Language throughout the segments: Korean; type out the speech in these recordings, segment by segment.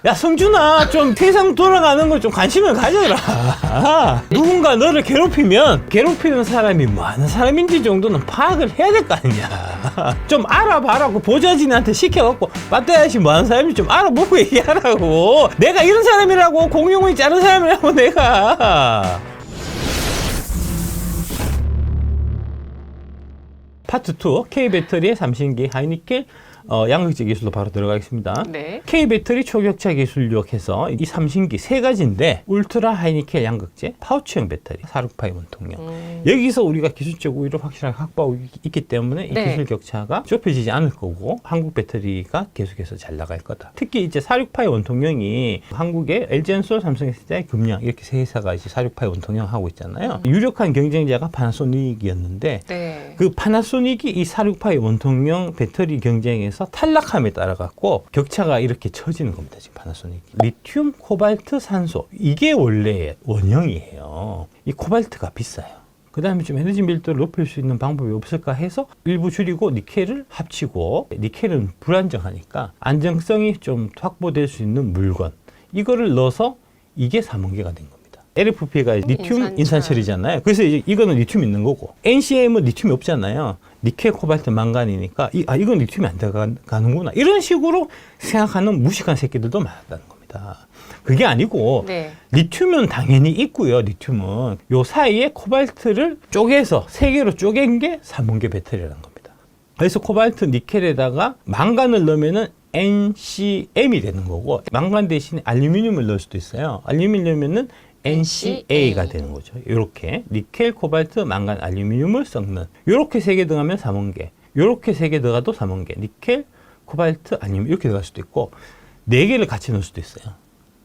야, 성준아, 좀 세상 돌아가는 거 좀 관심을 가져라. 누군가 너를 괴롭히는 사람이 뭐 하는 사람인지 정도는 파악을 해야 될 거 아니냐. 좀 알아봐라. 그 보좌진한테 시켜갖고 맞다야시 뭐 하는 사람인지 좀 알아보고 얘기하라고. 내가 이런 사람이라고, 공룡이 자른 사람이라고, 내가. 파트 2, K배터리의 삼신기 하이니켈 양극재 기술로 바로 들어가겠습니다. 네. K배터리 초격차 기술력 해서 이 삼신기 세 가지인데, 울트라 하이니켈 양극재, 파우치형 배터리, 468 원통형. 여기서 우리가 기술적 우위를 확실하게 확보하고 있기 때문에 이 네. 기술 격차가 좁혀지지 않을 거고, 한국 배터리가 계속해서 잘 나갈 거다. 특히 이제 468 원통형이 한국의 LG엔솔, 삼성SDI, 금양 이렇게 세 회사가 이제 468 원통형 하고 있잖아요. 유력한 경쟁자가 파나소닉이었는데, 네. 그 파나소닉이 이 468 원통형 배터리 경쟁에서 탈락함에 따라 갖고 격차가 이렇게 처지는 겁니다. 지금 파나소닉이. 리튬, 코발트, 산소, 이게 원래 원형이에요. 이 코발트가 비싸요. 그 다음에 좀 에너지 밀도를 높일 수 있는 방법이 없을까 해서 일부 줄이고 니켈을 합치고, 니켈은 불안정하니까 안정성이 좀 확보될 수 있는 물건, 이거를 넣어서 이게 삼원계가 된 겁니다. LFP가 리튬 인산철이잖아요. 그래서 이제 이거는 리튬 있는 거고, NCM은 리튬이 없잖아요. 니켈, 코발트, 망간이니까 이건 리튬이 안 들어가는구나, 이런 식으로 생각하는 무식한 새끼들도 많았다는 겁니다. 그게 아니고, 네. 리튬은 당연히 있고요. 리튬은 요 사이에 코발트를 쪼개서 세 개로 쪼갠 게 삼원계 배터리라는 겁니다. 그래서 코발트, 니켈에다가 망간을 넣으면은 NCM이 되는 거고, 망간 대신에 알루미늄을 넣을 수도 있어요. 알루미늄은 NCA가 되는 거죠. 이렇게 니켈, 코발트, 망간, 알루미늄을 섞는, 이렇게 세 개 들어가면 삼원계, 이렇게 세 개 들어가도 삼원계, 니켈, 코발트, 알루미늄 이렇게 들어갈 수도 있고, 네 개를 같이 넣을 수도 있어요.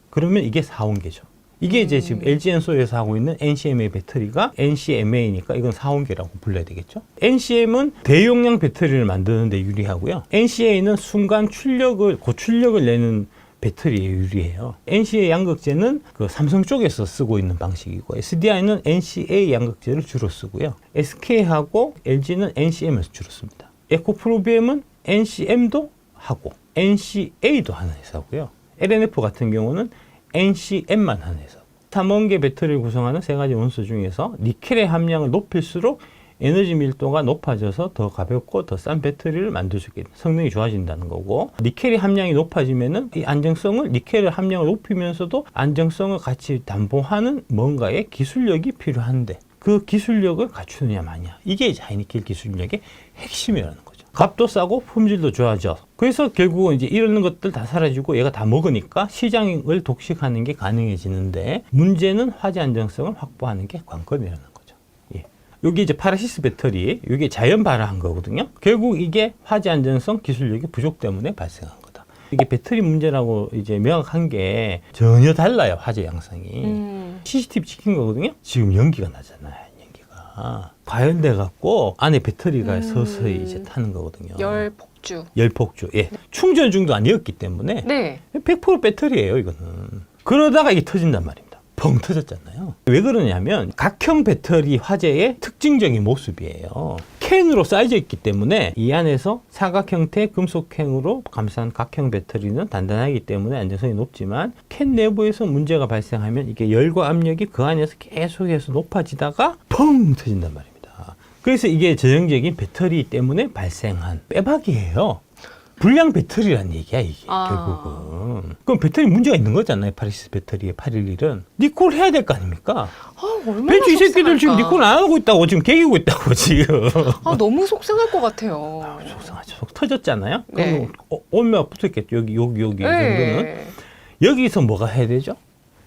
그러면 이게 사원계죠. 이게 이제 지금 LG엔솔에서 하고 있는 NCMA 배터리가 NCMA니까 이건 사원계라고 불러야 되겠죠. NCM은 대용량 배터리를 만드는 데 유리하고요. NCA는 순간 출력을, 고출력을 내는 배터리에 유리해요. NCA 양극재는 그 삼성 쪽에서 쓰고 있는 방식이고, SDI는 NCA 양극재를 주로 쓰고요. SK하고 LG는 NCM에서 주로 씁니다. 에코프로비엠은 NCM도 하고 NCA도 하는 회사고요. LNF 같은 경우는 NCM만 하는 회사. 삼원계 배터리를 구성하는 세 가지 원소 중에서 니켈의 함량을 높일수록 에너지 밀도가 높아져서 더 가볍고 더 싼 배터리를 만들 수 있게, 성능이 좋아진다는 거고, 니켈의 함량이 높아지면은 이 안정성을, 니켈의 함량을 높이면서도 안정성을 같이 담보하는 뭔가의 기술력이 필요한데, 그 기술력을 갖추느냐 마냐, 이게 이제 하이니켈 기술력의 핵심이라는 거죠. 값도 싸고 품질도 좋아져. 그래서 결국은 이제 이런 것들 다 사라지고 얘가 다 먹으니까 시장을 독식하는 게 가능해지는데, 문제는 화재 안정성을 확보하는 게 관건이라는 거죠. 여기 이제 파라시스 배터리, 이게 자연 발화한 거거든요. 결국 이게 화재 안정성 기술력의 부족 때문에 발생한 거다. 이게 배터리 문제라고 이제 명확한 게 전혀 달라요, 화재 양상이. CCTV 찍힌 거거든요. 지금 연기가 나잖아요, 연기가. 과열돼 갖고 안에 배터리가 서서히 이제 타는 거거든요. 열폭주. 열폭주. 예. 충전 중도 아니었기 때문에 네. 100% 배터리예요, 이거는. 그러다가 이게 터진단 말입니다. 펑 터졌잖아요. 왜 그러냐면 각형 배터리 화재의 특징적인 모습이에요. 캔으로 쌓여져 있기 때문에 이 안에서 사각 형태 금속캔으로 감싼 각형 배터리는 단단하기 때문에 안정성이 높지만, 캔 내부에서 문제가 발생하면 이게 열과 압력이 그 안에서 계속해서 높아지다가 펑 터진단 말입니다. 그래서 이게 전형적인 배터리 때문에 발생한 빼박이에요. 불량 배터리란 얘기야, 이게. 결국은. 그럼 배터리 문제가 있는 거잖아요, 파리시스 배터리의 811은. 니콜 해야 될 거 아닙니까? 얼마나 벤츠 이 새끼들 지금 니콜 안 하고 있다고, 지금 개기고 있다고, 지금. 너무 속상할 것 같아요. 속상하죠. 속 터졌잖아요? 네. 그럼 얼마 붙었겠죠, 여기, 이 정도는. 여기서 뭐가 해야 되죠?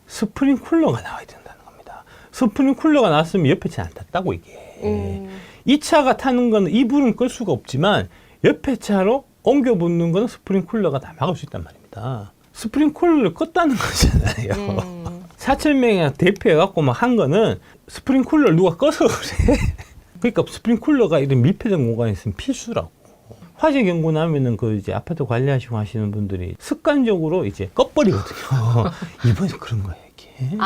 스프링 쿨러가 나와야 된다는 겁니다. 스프링 쿨러가 나왔으면 옆에 차 안 탔다고, 이게. 이 차가 타는 거는 이 불은 끌 수가 없지만, 옆에 차로 옮겨 붙는 거는 스프링 쿨러가 다 막을 수 있단 말입니다. 스프링 쿨러를 껐다는 거잖아요. 4,000명이 대표해갖고 막 한 거는 스프링 쿨러를 누가 꺼서 그래. 그러니까 스프링 쿨러가 이런 밀폐된 공간에 있으면 필수라고. 화재 경고 나면은 그 이제 아파트 관리하시고 하시는 분들이 습관적으로 이제 꺼버리거든요. 이번에 그런 거예요, 이게.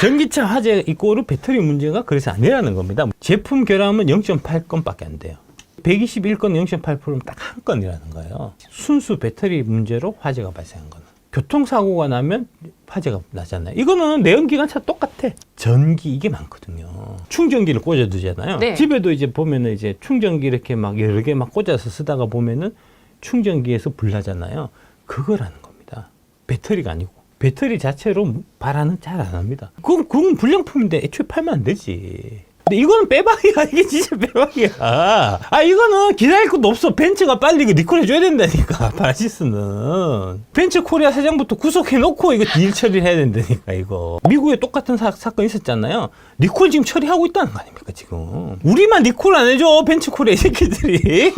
전기차 화재 이꼬르 배터리 문제가 그래서 아니라는 겁니다. 제품 결함은 0.8건밖에 안 돼요. 121건 0.8%면 딱 한 건이라는 거예요. 순수 배터리 문제로 화재가 발생한 거는. 교통사고가 나면 화재가 나잖아요. 이거는 내연기관차 똑같아. 전기 이게 많거든요. 충전기를 꽂아두잖아요. 네. 집에도 이제 보면은 이제 충전기 이렇게 막 여러 개 막 꽂아서 쓰다가 보면은 충전기에서 불 나잖아요. 그거라는 겁니다. 배터리가 아니고. 배터리 자체로 발화는 잘 안 합니다. 그건 불량품인데 애초에 팔면 안 되지. 근데 이거는 빼박이야. 이게 진짜 빼박이야. 이거는 기다릴 것도 없어. 벤츠가 빨리 이거 리콜 해줘야 된다니까. 파라시스는. 벤츠 코리아 사장부터 구속해놓고 이거 일 처리를 해야 된다니까, 이거. 미국에 똑같은 사건 있었잖아요. 리콜 지금 처리하고 있다는 거 아닙니까, 지금. 우리만 리콜 안 해줘. 벤츠 코리아 이 새끼들이.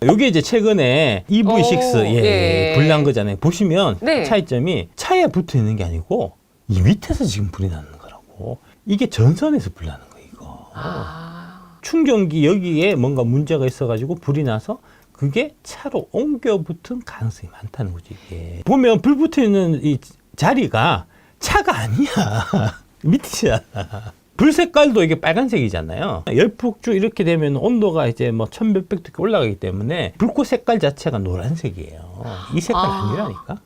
요게 이제 최근에 EV6, 예. 불난 거잖아요. 보시면 네. 차이점이 차에 붙어 있는 게 아니고 이 밑에서 지금 불이 나는 거라고. 이게 전선에서 불 나는 거예요. 충전기 여기에 뭔가 문제가 있어가지고 불이 나서 그게 차로 옮겨 붙은 가능성이 많다는 거지. 이게 보면 불 붙어 있는 이 자리가 차가 아니야. 밑이잖아. 불 색깔도 이게 빨간색이잖아요. 열폭주 이렇게 되면 온도가 이제 뭐 1000몇백 도 올라가기 때문에 불꽃 색깔 자체가 노란색이에요. 이 색깔 아니라니까.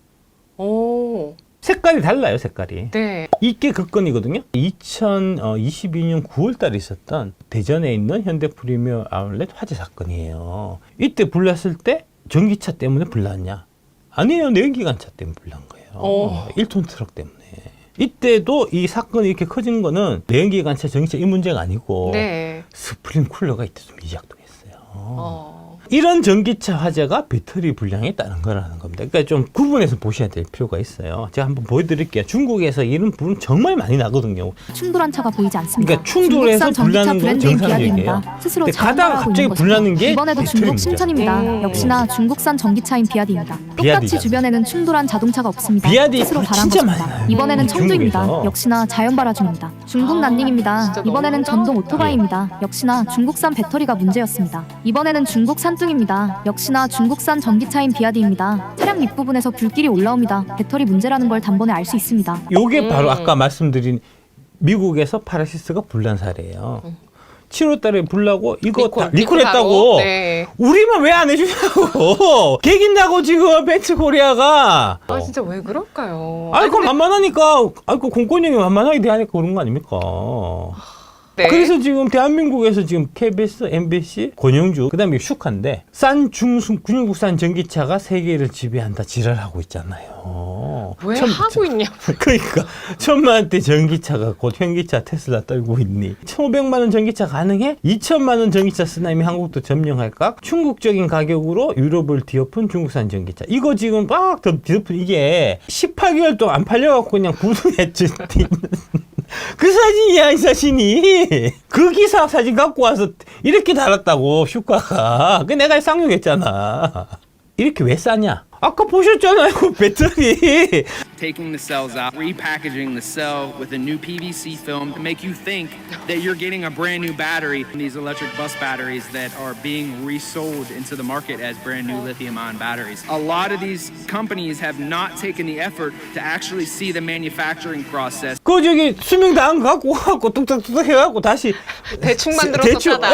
오. 색깔이 달라요, 색깔이. 네. 이게 그 건이거든요. 2022년 9월 달에 있었던 대전에 있는 현대 프리미엄 아울렛 화재 사건이에요. 이때 불났을 때 전기차 때문에 불났냐? 아니에요. 내연기관차 때문에 불난 거예요. 1톤 트럭 때문에. 이때도 이 사건이 이렇게 커진 거는 내연기관차, 전기차 이 문제가 아니고 네. 스프링 쿨러가 이때 좀 이작동했어요. 이런 전기차 화재가 배터리 불량에 따른 거라는 겁니다. 그러니까 좀 구분해서 보셔야 될 필요가 있어요. 제가 한번 보여드릴게요. 중국에서 이런 불은 정말 많이 나거든요. 충돌한 차가 보이지 않습니다. 그러니까 충돌해서 불나는 건 정상적이에요. 스스로 근데 가다가 자원화하고 갑자기 있는 불나는 것이고, 게 이번에도 중국 배터리입니다. 신천입니다. 역시나 중국산 전기차인 비아디입니다. 비아디잖아. 똑같이 주변에는 충돌한 자동차가 없습니다. 비아디 스스로 불 발한 진짜 것입니다. 많이 나요. 이번에는 청두입니다. 중국에서. 역시나 자연 발화 중입니다. 중국 난닝입니다. 진짜 이번에는 너무 전동 이상하다. 오토바이입니다. 역시나 중국산 배터리가 문제였습니다. 이번에는 중국 산둥입니다. 역시나 중국산 전기차인 비아디입니다. 차량 밑부분에서 불길이 올라옵니다. 배터리 문제라는 걸 단번에 알 수 있습니다. 요게 바로 아까 말씀드린 미국에서 파라시스가 불난 사례예요. 7월 달에 불나고 이거 리콜했다고. 네. 우리만 왜 안 해주냐고. 개긴다고 지금 벤츠 코리아가. 진짜 왜 그럴까요? 그럼 만만하니까, 그 공권력이 만만하게 대하니까 그런 거 아닙니까? 네. 그래서 지금 대한민국에서 지금 KBS, MBC, 권영주, 그 다음에 슈카인데, 중국산 전기차가 세계를 지배한다 지랄하고 있잖아요. 왜 하고 있냐? 그러니까 1000만원대 전기차가 곧 현기차 테슬라 떨고 있니? 1500만원 전기차 가능해? 2000만원 전기차 쓰나 이미 한국도 점령할까? 충국적인 가격으로 유럽을 뒤엎은 중국산 전기차. 이거 지금 막 더 뒤엎은 이게 18개월 동안 안 팔려갖고 그냥 구두했지. 그 사진이야, 이 사진이. 그 기사 사진 갖고 와서 이렇게 달았다고, 슈카가. 그 내가 쌍욕했잖아. 이렇게 왜 싸냐? 아까 보셨잖아요, 그 배터리. Taking the cells out, repackaging the cell with a new PVC film to make you think that you're getting a brand new battery. These electric bus batteries that are being resold into the market as brand new lithium-ion batteries. A lot of these companies have not taken the effort to actually see the manufacturing process. 그 저기 수명 다 안 갖고 와갖고 뚝딱뚝딱 해갖고 다시 대충 만들어서 싸다.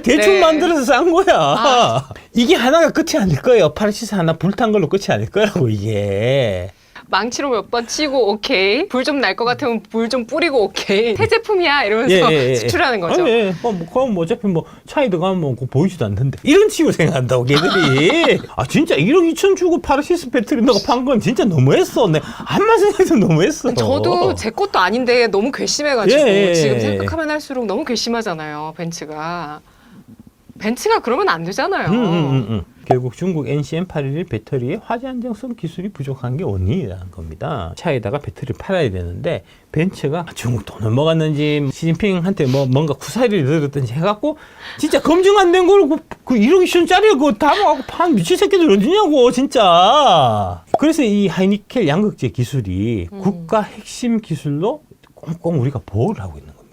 대충 네. 만들어서 싼 거야. 이게 하나가 끝이 아닐 거예요. 파라시스 하나 불탄 걸로 끝이 아닐 거라고 이게. 망치로 몇 번 치고 오케이. 불 좀 날 것 같으면 불 좀 뿌리고 오케이. 새 제품이야 이러면서 수출하는 거죠. 그럼 어차피 차에 들어가면 그거 보이지도 않는데 이런 식으로 생각한다고 걔들이. 진짜 1억 2천 주고 파라시스 배터리 너가 판 건 진짜 너무했어. 한만 생각해도 너무했어. 저도 제 것도 아닌데 너무 괘씸해가지고 예. 지금 생각하면 할수록 너무 괘씸하잖아요. 벤츠가 그러면 안 되잖아요. 결국 중국 NCM811 배터리의 화재 안정성 기술이 부족한 게 원인이라는 겁니다. 차에다가 배터리를 팔아야 되는데 벤츠가 중국 돈을 먹었는지 시진핑한테 뭔가 구사리를 들었든지 해갖고 진짜 검증 안 된 걸 그 1억 2천짜리 그거 다 먹고 판 미친 새끼들 어디냐고 진짜. 그래서 이 하이니켈 양극재 기술이 국가 핵심 기술로 꽁꽁 우리가 보호를 하고 있는 겁니다.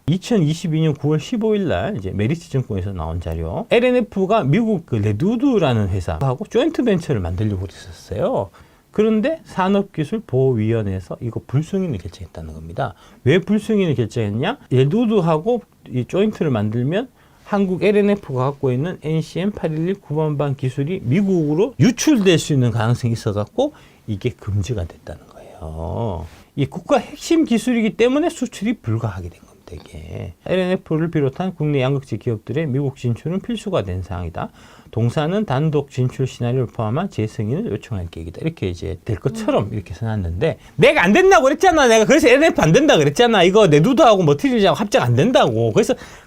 2022년 9월 15일 날 이제 메리츠 증권에서 나온 자료. LNF가 미국 그 레드우드라는 회사하고 조인트 벤처를 만들려고 했었어요. 그런데 산업기술보호위원회에서 이거 불승인을 결정했다는 겁니다. 왜 불승인을 결정했냐? 레드우드하고 이 조인트를 만들면 한국 LNF가 갖고 있는 NCM 811 9번방 기술이 미국으로 유출될 수 있는 가능성이 있어갖고 이게 금지가 됐다는 거예요. 이 국가 핵심 기술이기 때문에 수출이 불가하게 된 겁니다. 이게 LNF를 비롯한 국내 양극재 기업들의 미국 진출은 필수가 된 사항이다. 동사는 단독 진출 시나리오를 포함한 재승인을 요청할 계획이다. 이렇게 이제 될 것처럼 이렇게 써놨는데 내가 안 된다고 그랬잖아. 내가 그래서 LNF 안 된다 그랬잖아. 이거 내두도하고 머티리얼하고 합작 안 된다고.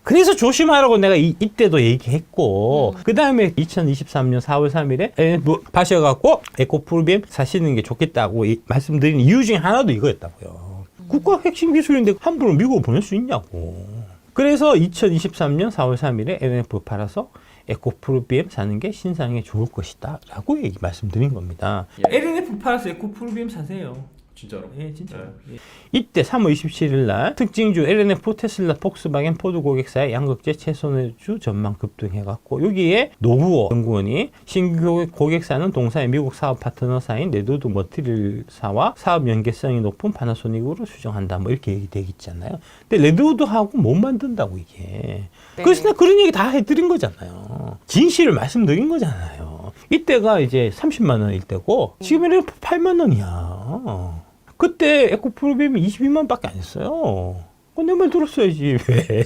그래서 조심하라고 내가 이때도 얘기했고 그 다음에 2023년 4월 3일에 LNF 파셔갖고 에코프로비엠 사시는 게 좋겠다고 말씀드린 이유 중에 하나도 이거였다고요. 국가 핵심 기술인데 함부로 미국으로 보낼 수 있냐고. 그래서 2023년 4월 3일에 LNF 팔아서 에코프로비엠 사는 게 신상에 좋을 것이다 라고 말씀드린 겁니다. LNF 팔아서 에코프로비엠 사세요. 진짜로? 예, 진짜. 예. 이때 3월 27일 날 특징주 LNF, 테슬라, 폭스바겐, 포드 고객사의 양극재 최선주 전망 급등해갖고 여기에 노부어 연구원이 신규 고객사는 동사의 미국 사업 파트너사인 네드우드 머티리얼사와 사업 연계성이 높은 파나소닉으로 수정한다. 뭐 이렇게 얘기되어 있잖아요. 근데 레드우드하고 못 만든다고 이게. 네. 그래서 내가 그런 얘기 다 해드린 거잖아요. 진실을 말씀드린 거잖아요. 이때가 이제 30만 원일 때고 지금은 8만 원이야. 그때 에코프로비엠이 22만 밖에 안 했어요. 내 말 들었어야지. 왜?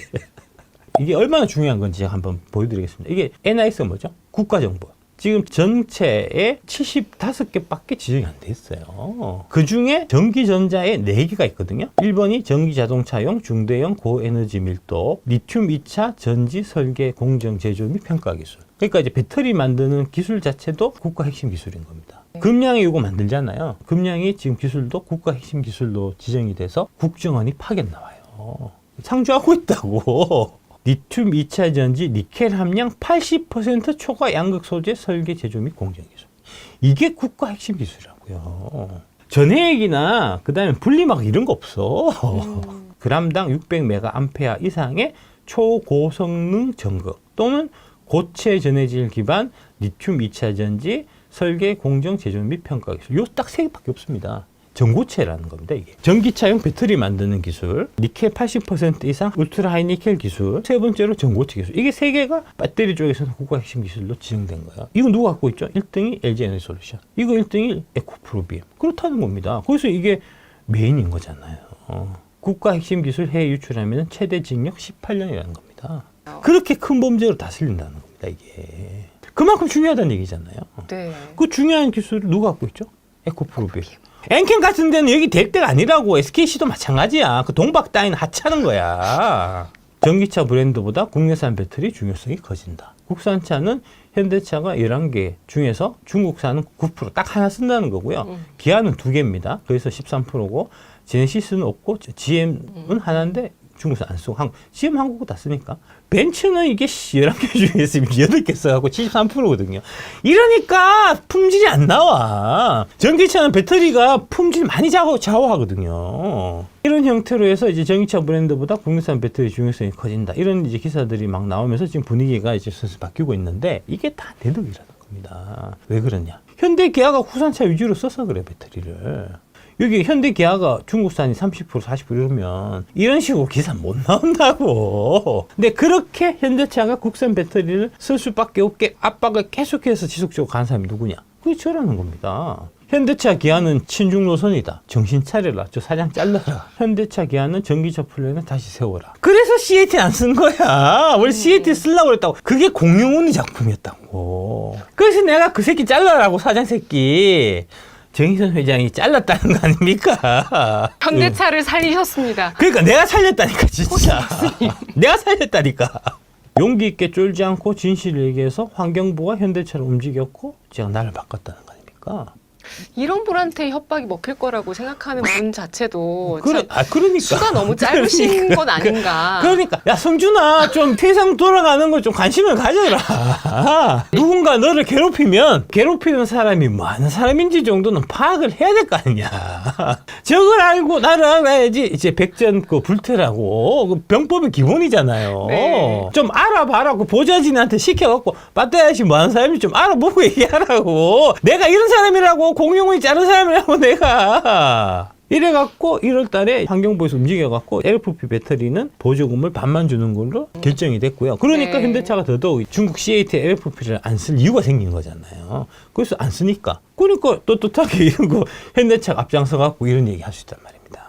이게 얼마나 중요한 건지 제가 한번 보여드리겠습니다. 이게 NIS가 뭐죠? 국가정보. 지금 전체에 75개밖에 지정이 안 돼 있어요. 그 중에 전기전자에 4개가 있거든요. 1번이 전기자동차용 중대형 고에너지 밀도, 리튬 2차 전지 설계 공정 제조 및 평가 기술. 그러니까 이제 배터리 만드는 기술 자체도 국가 핵심 기술인 겁니다. 금량이 이거 만들잖아요. 금량이 지금 기술도 국가 핵심 기술로 지정이 돼서 국정원이 파견 나와요. 상주하고 있다고. 리튬 2차 전지 니켈 함량 80% 초과 양극 소재 설계 제조 및 공정 기술. 이게 국가 핵심 기술이라고요. 전해액이나 그다음에 분리막 이런 거 없어. 그람당 600메가암페어 이상의 초고성능 전극 또는 고체 전해질 기반 리튬 2차 전지 설계 공정 제조 및 평가 기술. 요 딱 3개밖에 없습니다. 전고체라는 겁니다. 이게 전기차용 배터리 만드는 기술, 니켈 80% 이상 울트라 하이 니켈 기술, 세 번째로 전고체 기술. 이게 3개가 배터리 쪽에서는 국가 핵심 기술로 지정된 거예요. 이거 누가 갖고 있죠? 1등이 LG에너지솔루션, 이거 1등이 에코프로비엠. 그렇다는 겁니다. 그래서 이게 메인인 거잖아요. 국가 핵심 기술 해외 유출하면 최대 징역 18년이라는 겁니다. 그렇게 큰 범죄로 다스린다는 겁니다. 이게 그만큼 중요하다는 얘기잖아요. 네. 그 중요한 기술을 누가 갖고 있죠? 에코프로비엠. 엔캠 같은 데는 여기 될 때가 아니라고. SKC도 마찬가지야. 그 동박 따위는 하찮은 거야. 전기차 브랜드보다 국내산 배터리 중요성이 커진다. 국산차는 현대차가 11개 중에서 중국산은 9% 딱 하나 쓴다는 거고요. 기아는 2개입니다. 그래서 13%고 제네시스는 없고 GM은 하나인데 중국산 안 쓰고 GM 한국 다 쓰니까. 벤츠는 이게 11개 중에서 8개 써갖고 73%거든요. 이러니까 품질이 안 나와. 전기차는 배터리가 품질 많이 좌우하거든요. 이런 형태로 해서 이제 전기차 브랜드보다 국내산 배터리 중요성이 커진다. 이런 이제 기사들이 막 나오면서 지금 분위기가 이제 슬슬 바뀌고 있는데 이게 다 대덕이라는 겁니다. 왜 그러냐? 현대 기아가 국산차 위주로 써서 그래, 배터리를. 여기 현대 기아가 중국산이 30% 40% 이러면 이런 식으로 기사 못 나온다고. 근데 그렇게 현대차가 국산 배터리를 쓸 수밖에 없게 압박을 계속해서 지속적으로 가는 사람이 누구냐? 그게 저라는 겁니다. 현대차 기아는 친중 노선이다. 정신 차려라. 저 사장 잘라라. 현대차 기아는 전기차 플랜을 다시 세워라. 그래서 C80 안 쓴 거야. 원래 C80 쓰려고 그랬다고. 그게 공용운이 작품이었다고. 그래서 내가 그 새끼 잘라라고, 사장 새끼. 정희선 회장이 잘랐다는 거 아닙니까? 현대차를 살리셨습니다. 그러니까 내가 살렸다니까, 진짜. 내가 살렸다니까. 용기 있게 쫄지 않고 진실을 얘기해서 환경부가 현대차를 움직였고 제가 나를 바꿨다는 거 아닙니까? 이런 분한테 협박이 먹힐 거라고 생각하는 분 자체도 그러니까. 수가 너무 짧으신 건 아닌가. 그러니까 야, 성준아, 좀 세상 돌아가는 거 좀 관심을 가져라. 누군가 너를 괴롭히는 사람이 뭐 하는 사람인지 정도는 파악을 해야 될 거 아니냐. 저걸 알고 나를 알아야지. 이제 백전 그 불태라고. 그 병법의 기본이잖아요. 네. 좀 알아봐라. 그 보좌진한테 시켜갖고 빠따야지 뭐 하는 사람인지 좀 알아보고 얘기하라고. 내가 이런 사람이라고, 공용이 자른 사람이라고, 내가. 이래갖고 1월 달에 환경부에서 움직여갖고 LFP 배터리는 보조금을 반만 주는 걸로 결정이 됐고요. 그러니까 네. 현대차가 더더욱 중국 C8 LFP를 안 쓸 이유가 생긴 거잖아요. 그래서 안 쓰니까. 그러니까 떳떳하게 이런 거 현대차가 앞장서갖고 이런 얘기 할 수 있단 말입니다.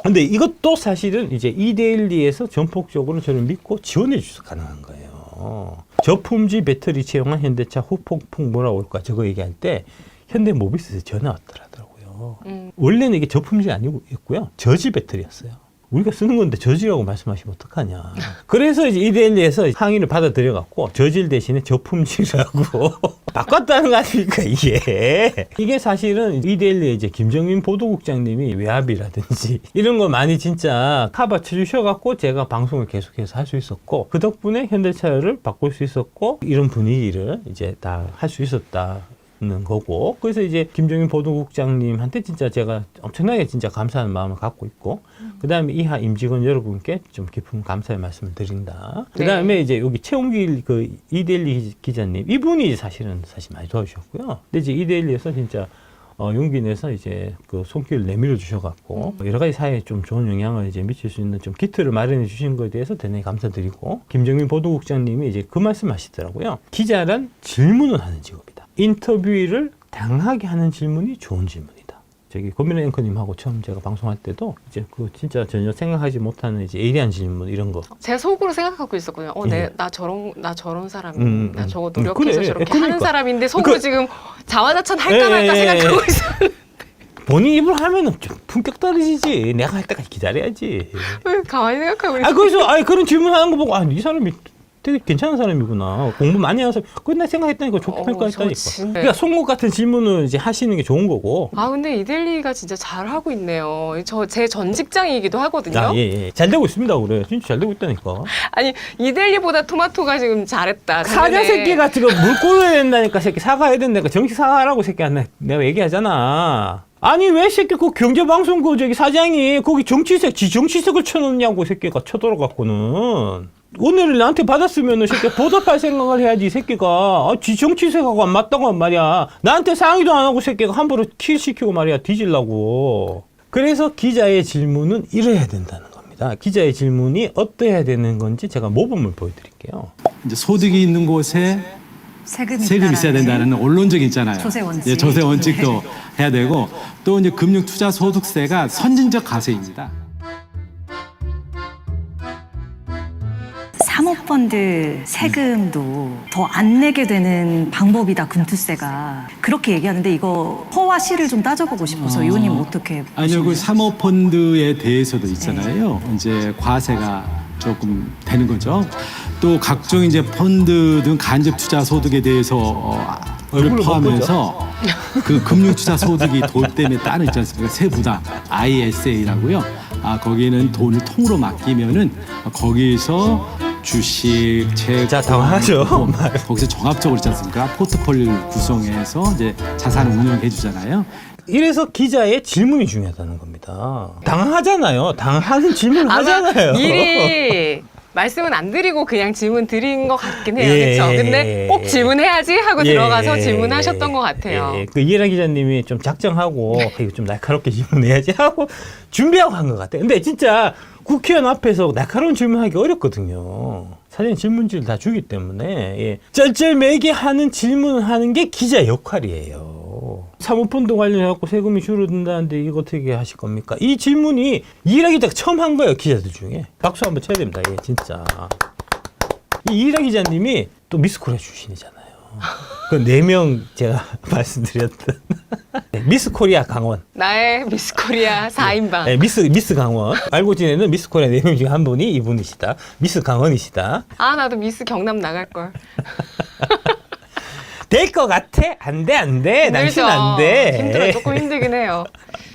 근데 이것도 사실은 이제 이데일리에서 전폭적으로 저를 믿고 지원해 주셔서 가능한 거예요. 저품질 배터리 채용한 현대차 후폭풍 뭐라고 할까 저거 얘기할 때 현대모비스에서 전화 왔더라고요. 원래는 이게 저품질이 아니고요. 저질 배터리였어요. 우리가 쓰는 건데 저질이라고 말씀하시면 어떡하냐. 그래서 이제 이데일리에서 항의를 받아들여갖고 저질 대신에 저품질이라고 바꿨다는 거 아닙니까, 이게. 이게 사실은 이데일리에 이제 김정민 보도국장님이 외압이라든지 이런 거 많이 진짜 커버 쳐주셔갖고 제가 방송을 계속해서 할 수 있었고 그 덕분에 현대차를 바꿀 수 있었고 이런 분위기를 이제 다 할 수 있었다. 는 거고 그래서 이제 김정인 보도국장님한테 진짜 제가 엄청나게 진짜 감사하는 마음을 갖고 있고 그다음에 이하 임직원 여러분께 좀 깊은 감사의 말씀을 드린다. 그다음에 이제 여기 최홍길 그 이데일리 기자님 이분이 사실 많이 도와주셨고요. 근데 이제 이데일리에서 진짜 용기 내서 이제 그 손길을 내밀어 주셔갖고 여러 가지 사회에 좀 좋은 영향을 이제 미칠 수 있는 좀 키트를 마련해 주신 것에 대해서 대단히 감사드리고 김정민 보도국장님이 이제 그 말씀 하시더라고요. 기자란 질문을 하는 직업이다. 인터뷰를 당하게 하는 질문이 좋은 질문이다. 저기 고민의 앵커님하고 처음 제가 방송할 때도 이제 그 진짜 전혀 생각하지 못하는 이제 예리한 질문 이런 거. 제가 속으로 생각하고 있었거든요. 예. 나 저런 사람, 나 저거 노력해서 그래. 저렇게 그러니까. 하는 사람인데 속으로 지금 자화자찬 할까 말까 예. 생각하고 있어요. 본인 입으로 하면은 좀 품격 떨어지지. 내가 할 때까지 기다려야지. 가만히 생각하고 있어요. 그래서 그런 질문하는 거 보고 이 사람이 되게 괜찮은 사람이구나. 공부 많이 하는 사람. 그건 나 생각했다니까 좋게 평가했다니까. 그러니까 송곳 같은 질문을 이제 하시는 게 좋은 거고. 근데 이데일리가 진짜 잘하고 있네요. 제 전 직장이기도 하거든요. 예. 잘 되고 있습니다, 그래. 진짜 잘 되고 있다니까. 아니, 이데일리보다 토마토가 지금 잘했다. 사자 새끼가 지금 물 꼴려야 된다니까, 새끼. 사과해야 된다니까. 정식 사과하라고, 새끼. 내가 얘기하잖아. 아니, 왜 새끼 그 경제방송 저기 사장이 거기 정치색을 쳐놓냐고, 새끼가 쳐들어갖고는. 오늘 나한테 받았으면은 새끼 보답할 생각을 해야지 이 새끼가 지 정치색하고 안 맞다고 말이야. 나한테 상의도 안 하고 새끼가 함부로 킬 시키고 말이야 뒤질라고. 그래서 기자의 질문은 이래야 된다는 겁니다. 기자의 질문이 어떠해야 되는 건지 제가 모범을 보여드릴게요. 이제 소득이 있는 곳에 세금이 있어야 된다는 원론적이 있잖아요. 조세 원칙. 예, 조세 원칙도 해야 되고 또 이제 금융투자소득세가 선진적 가세입니다. 사모펀드 세금도 더 안 내게 되는 방법이다, 금투세가. 그렇게 얘기하는데 이거 허와 실을 좀 따져보고 싶어서 의원님 어떻게 아니요, 그 사모펀드에 대해서도 있잖아요. 이제 과세가 조금 되는 거죠. 또 각종 이제 펀드 등 간접 투자 소득에 대해서 를 포함해서 그 금융투자 소득이 돈 때문에 따로 있지 않습니까? 세부담 ISA라고요. 거기는 돈을 통으로 맡기면은 거기서 주식, 채권, 자, 당황하죠. 거기서 종합적으로 있지 않습니까? 포트폴리오를 구성해서 이제 자산을 운영해 주잖아요. 이래서 기자의 질문이 중요하다는 겁니다. 당하잖아요. 당하는 질문을 하잖아요. 미리 말씀은 안 드리고 그냥 질문 드린 것 같긴 해요. 예. 그렇죠? 근데 꼭 질문해야지 하고 들어가서 질문하셨던 것 같아요. 그 이해라 기자님이 좀 작정하고 이거 좀 날카롭게 질문해야지 하고 준비하고 한 것 같아요. 근데 진짜 국회의원 앞에서 날카로운 질문하기 어렵거든요. 사실 질문지를 다 주기 때문에 쩔쩔매게 하는 질문을 하는 게 기자 역할이에요. 사모펀드 관련해서 세금이 줄어든다는데 이거 어떻게 하실 겁니까? 이 질문이 이해라 기자가 처음 한 거예요. 기자들 중에. 박수 한번 쳐야 됩니다. 진짜. 이 이해라 기자님이 또 미스코리아 출신이잖아요. 그 4명 제가 말씀드렸던 미스 코리아 강원. 나의 미스 코리아 4인방. 네, 미스 강원. 알고 지내는 미스 코리아 4명 중에 한 분이 이분이시다. 미스 강원이시다. 나도 미스 경남 나갈걸. 될 것 같아? 안 돼. 당신 안 돼. 힘들어. 조금 힘들긴 해요.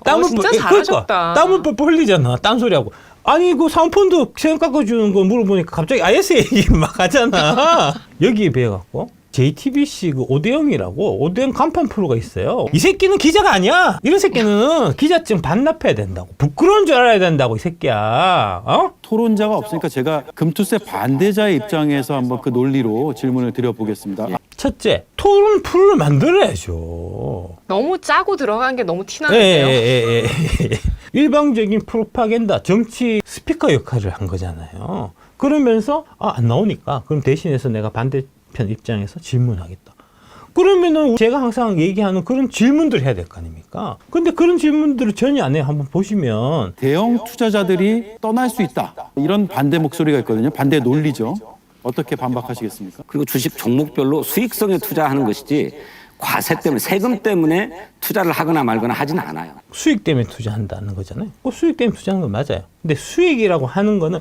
땀을 진짜 그러니까 잘하셨다. 땀을 뻘뻘 흘리잖아. 딴소리하고. 아니 그 사모펀드 세금 깎아주는 거 물어보니까 갑자기 ISA 얘기를 막 하잖아. 여기에 비해 갖고 JTBC 그 오대영이라고 오대영 간판 프로가 있어요. 이 새끼는 기자가 아니야. 이런 새끼는 기자증 반납해야 된다고. 부끄러운 줄 알아야 된다고 이 새끼야. 어? 토론자가 없으니까 제가 금투세 반대자의 입장에서 한번 그 논리로 질문을 드려보겠습니다. 첫째, 토론 풀을 만들어야죠. 너무 짜고 들어간 게 너무 예, 티나는데요. 예. 일방적인 프로파간다, 정치 스피커 역할을 한 거잖아요. 그러면서 안 나오니까 그럼 대신해서 내가 반대편 입장에서 질문하겠다. 그러면은 제가 항상 얘기하는 그런 질문들 해야 될 거 아닙니까? 근데 그런 질문들을 전혀 안 해요. 한번 보시면. 대형 투자자들이 떠날 수 있다. 이런 반대 목소리가 있거든요. 반대 논리죠. 어떻게 반박하시겠습니까? 그리고 주식 종목별로 수익성에 투자하는 것이지 과세 때문에 세금 때문에 투자를 하거나 말거나 하진 않아요. 수익 때문에 투자한다는 거잖아요. 그 수익 때문에 투자하는 건 맞아요. 근데 수익이라고 하는 거는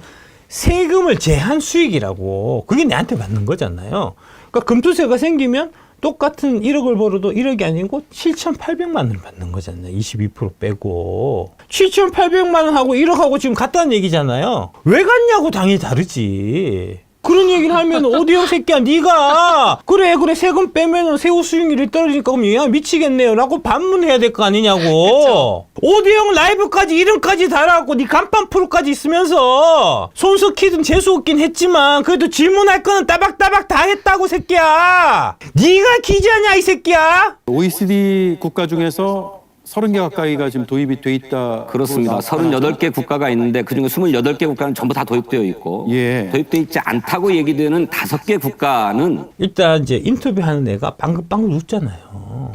세금을 제한 수익이라고, 그게 내한테 받는 거잖아요. 그러니까 금투세가 생기면 똑같은 1억을 벌어도 1억이 아니고 7,800만 원을 받는 거잖아요. 22% 빼고. 7,800만 원하고 1억하고 지금 같다는 얘기잖아요. 왜 같냐고 당연히 다르지. 그런 얘기를 하면 오디오 새끼야 네가 그래 세금 빼면은 세후 수익률이 떨어지니까 그럼 영향 미치겠네요 라고 반문해야 될 거 아니냐고. 오디오 라이브까지 이름까지 달아갖고 네 간판 프로까지 있으면서 손석희든 재수없긴 했지만 그래도 질문할 거는 따박따박 다 했다고 새끼야. 네가 기자냐 이 새끼야. OECD 국가 중에서 30개 가까이가 지금 도입이 돼 있다. 그렇습니다. 38개 국가가 있는데 그중에 28개 국가는 전부 다 도입되어 있고 예. 도입되어 있지 않다고 얘기되는 5개 국가는 일단 이제 인터뷰하는 애가 방긋방긋 웃잖아요.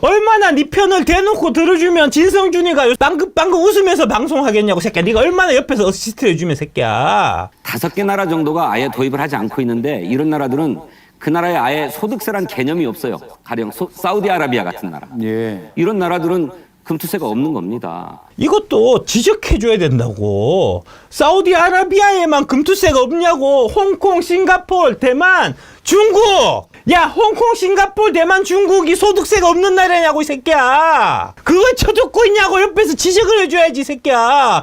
얼마나 네 편을 대놓고 들어주면 진성준이가 방긋방긋 웃으면서 방송하겠냐고 새끼야. 네가 얼마나 옆에서 어시스트 해주면 새끼야. 5개 나라 정도가 아예 도입을 하지 않고 있는데 이런 나라들은 그 나라에 아예 소득세란 개념이 없어요. 가령 사우디아라비아 같은 나라. 예. 이런 나라들은 금투세가 없는 겁니다. 이것도 지적해줘야 된다고. 사우디아라비아에만 금투세가 없냐고. 홍콩, 싱가포르, 대만, 중국. 야, 홍콩, 싱가포르, 대만, 중국이 소득세가 없는 나라냐고 이 새끼야. 그걸 쳐듣고 있냐고. 옆에서 지적을 해줘야지 이 새끼야.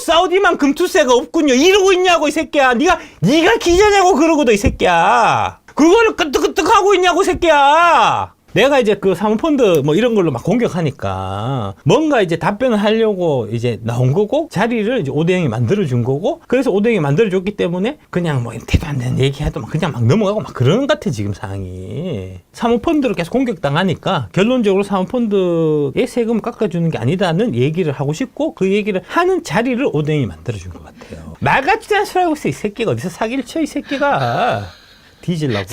사우디만 금투세가 없군요 이러고 있냐고 이 새끼야. 네가 기자냐고 그러고도 이 새끼야. 그거를 끄떡끄떡 하고 있냐고 새끼야. 내가 이제 그 사모펀드 뭐 이런 걸로 막 공격하니까 뭔가 이제 답변을 하려고 이제 나온 거고 자리를 이제 오대영이 만들어준 거고, 그래서 오대영이 만들어줬기 때문에 그냥 뭐 태도 안 되는 얘기해도 막 그냥 막 넘어가고 막 그러는 것 같아 지금 상황이. 사모펀드를 계속 공격당하니까 결론적으로 사모펀드의 세금을 깎아주는 게 아니다는 얘기를 하고 싶고 그 얘기를 하는 자리를 오대영이 만들어준 것 같아요. 말 같지도 않은 소리 하고 있어 이 새끼가. 어디서 사기를 쳐 이 새끼가. 뒤질라고.